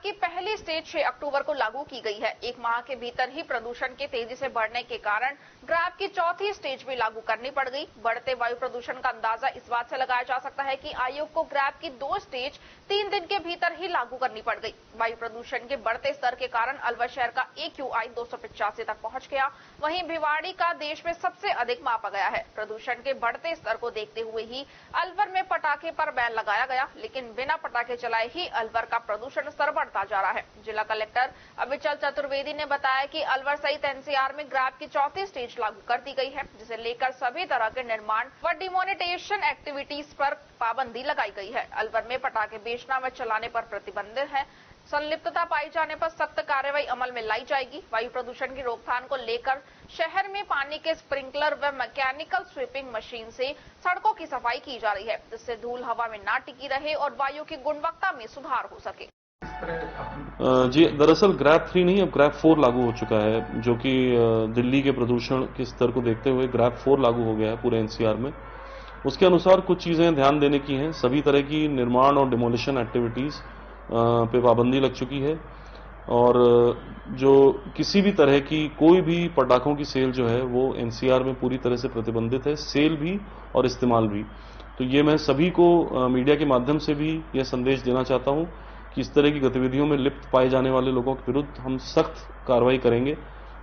की पहली स्टेज 6 अक्टूबर को लागू की गई है। एक माह के भीतर ही प्रदूषण के तेजी से बढ़ने के कारण ग्रैब की चौथी स्टेज भी लागू करनी पड़ गई। बढ़ते वायु प्रदूषण का अंदाजा इस बात से लगाया जा सकता है कि आयोग को ग्रैब की 2 स्टेज 3 दिन के भीतर ही लागू करनी पड़ गई। वायु प्रदूषण के बढ़ते स्तर के कारण अलवर शहर का AQI 285 तक पहुंच गया। वहीं भिवाड़ी का देश में सबसे अधिक मापा गया है। प्रदूषण के बढ़ते स्तर को देखते हुए ही अलवर में पटाखे पर बैन लगाया गया, लेकिन बिना पटाखे चलाए ही अलवर का प्रदूषण स्तर बढ़ता जा रहा है। जिला कलेक्टर अविचल चतुर्वेदी ने बताया कि अलवर सहित NCR में ग्रैब की चौथी स्टेज लागू कर दी गई है, जिसे लेकर सभी तरह के निर्माण व डिमोनेटाइजेशन एक्टिविटीज पर पाबंदी लगाई गई है। अलवर में पटाखे बेचना व चलाने पर प्रतिबंध है। संलिप्तता पाई जाने पर सख्त कार्रवाई अमल में लाई जाएगी। वायु प्रदूषण की रोकथाम को लेकर शहर में पानी के स्प्रिंकलर व मैकेनिकल स्वीपिंग मशीन से सड़कों की सफाई की जा रही है, जिससे धूल हवा में ना टिकी रहे और वायु की गुणवत्ता में सुधार हो सके। जी, दरअसल ग्रैब 3 नहीं, अब ग्रैब 4 लागू हो चुका है, जो कि दिल्ली के प्रदूषण के स्तर को देखते हुए ग्रैब 4 लागू हो गया है पूरे NCR में। उसके अनुसार कुछ चीजें ध्यान देने की हैं। सभी तरह की निर्माण और डिमोलिशन एक्टिविटीज पे पाबंदी लग चुकी है, और जो किसी भी तरह की कोई भी पटाखों की सेल जो है वो NCR में पूरी तरह से प्रतिबंधित है, सेल भी और इस्तेमाल भी। तो ये मैं सभी को मीडिया के माध्यम से भी यह संदेश देना चाहता हूं कि इस तरह की गतिविधियों में लिप्त पाए जाने वाले लोगों के विरुद्ध हम सख्त कार्रवाई करेंगे।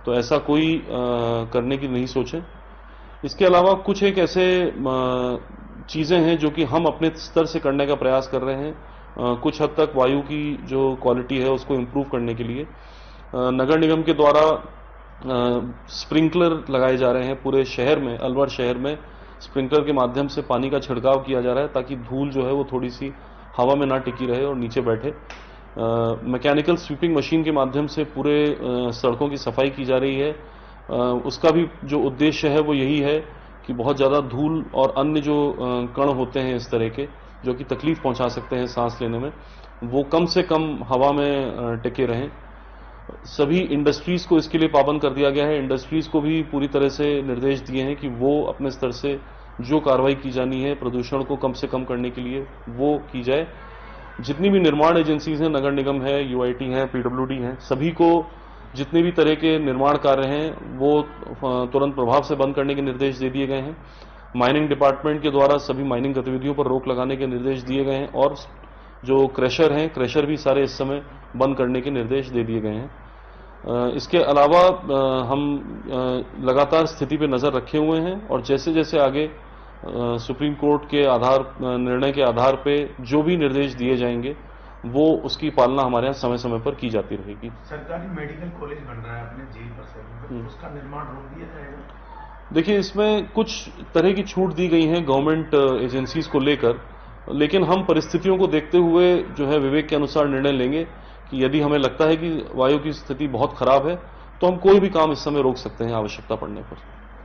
तो ऐसा कोई करने की नहीं सोचें। इसके अलावा कुछ एक ऐसे चीजें हैं जो कि हम अपने स्तर से करने का प्रयास कर रहे हैं। कुछ हद तक वायु की जो क्वालिटी है उसको इम्प्रूव करने के लिए नगर निगम के द्वारा स्प्रिंकलर लगाए जा रहे हैं पूरे शहर में। अलवर शहर में स्प्रिंकलर के माध्यम से पानी का छिड़काव किया जा रहा है, ताकि धूल जो है वो थोड़ी सी हवा में ना टिकी रहे और नीचे बैठे। मैकेनिकल स्वीपिंग मशीन के माध्यम से पूरे सड़कों की सफाई की जा रही है। उसका भी जो उद्देश्य है वो यही है कि बहुत ज़्यादा धूल और अन्य जो कण होते हैं इस तरह के, जो कि तकलीफ पहुंचा सकते हैं सांस लेने में, वो कम से कम हवा में टिके रहें। सभी इंडस्ट्रीज को इसके लिए पाबंद कर दिया गया है। इंडस्ट्रीज को भी पूरी तरह से निर्देश दिए हैं कि वो अपने स्तर से जो कार्रवाई की जानी है प्रदूषण को कम से कम करने के लिए वो की जाए। जितनी भी निर्माण एजेंसीज हैं, नगर निगम है, UIT है, PWD है, सभी को जितने भी तरह के निर्माण कार्य हैं वो तुरंत प्रभाव से बंद करने के निर्देश दे दिए गए हैं। माइनिंग डिपार्टमेंट के द्वारा सभी माइनिंग गतिविधियों पर रोक लगाने के निर्देश दिए गए हैं, और जो क्रशर हैं, क्रशर भी सारे इस समय बंद करने के निर्देश दे दिए गए हैं। इसके अलावा हम लगातार स्थिति पर नजर रखे हुए हैं, और जैसे जैसे आगे सुप्रीम कोर्ट के निर्णय के आधार पे जो भी निर्देश दिए जाएंगे वो उसकी पालना हमारे यहाँ समय समय पर की जाती रहेगी। सरकारी मेडिकल कॉलेज बन रहा है अपने जेल परिसर में, उसका निर्माण रोक दिया जाएगा? देखिए, इसमें कुछ तरह की छूट दी गई है गवर्नमेंट एजेंसीज को लेकर, लेकिन हम परिस्थितियों को देखते हुए जो है विवेक के अनुसार निर्णय लेंगे कि यदि हमें लगता है कि वायु की स्थिति बहुत खराब है तो हम कोई भी काम इस समय रोक सकते हैं आवश्यकता पड़ने पर।